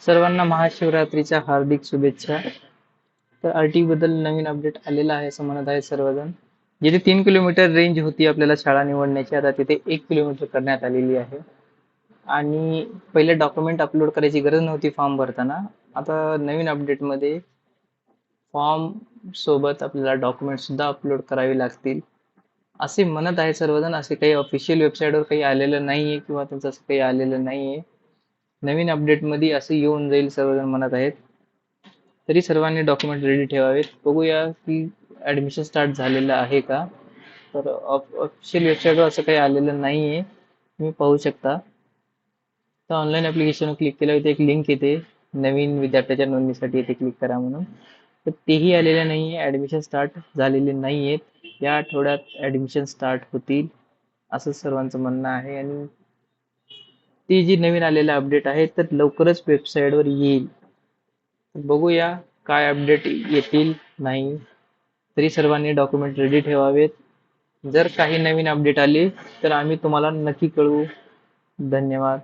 सर्वांना महाशिवरात्रीच्या हार्दिक शुभेच्छा. तर आरटी बद्दल नवीन अपडेट आलेला आहे असं म्हणत आहेत सर्वजण. जिथे 3 किलोमीटर रेंज होती आपल्याला शाळा निवडण्याची, आता तिथे 1 किलोमीटर करण्यात आलेली आहे. आणि पहिले डॉक्युमेंट अपलोड करायची गरज नव्हती फॉर्म भरताना. आता नवीन अपडेटमध्ये फॉर्म सोबत आपल्याला डॉक्युमेंट सुद्धा अपलोड करावे लागतील असे म्हणत आहे सर्वजण. असे काही ऑफिशियल वेबसाईटवर काही आलेलं नाहीये किंवा त्यांचं असं काही आलेलं नाहीये. नवीन अपडेटमध्ये असं येऊन जाईल सर्वजण म्हणत आहेत. तरी सर्वांनी डॉक्युमेंट रेडी ठेवावेत. बघूया की ऍडमिशन स्टार्ट झालेलं आहे का. तर ऑफिशियल वेबसाईटवर असं काही आलेलं नाहीये, तुम्ही पाहू शकता. तर ऑनलाईन ऍप्लिकेशन क्लिक केल्यावर इथे एक लिंक येते, नवीन विद्यार्थ्याच्या नोंदणीसाठी इथे क्लिक करा म्हणून. तर तेही आलेले नाहीये, ऍडमिशन स्टार्ट झालेले नाहीयेत. या आठवड्यात ऍडमिशन स्टार्ट होतील असं सर्वांचं म्हणणं आहे. आणि ती जी नवीन आलेलं अपडेट आहे तर लवकरच वेबसाईटवर येईल. बघूया काय अपडेट येतील नाही. तरी सर्वांनी डॉक्युमेंट रेडी ठेवावेत. जर काही नवीन अपडेट आले तर आम्ही तुम्हाला नक्की कळवू. धन्यवाद.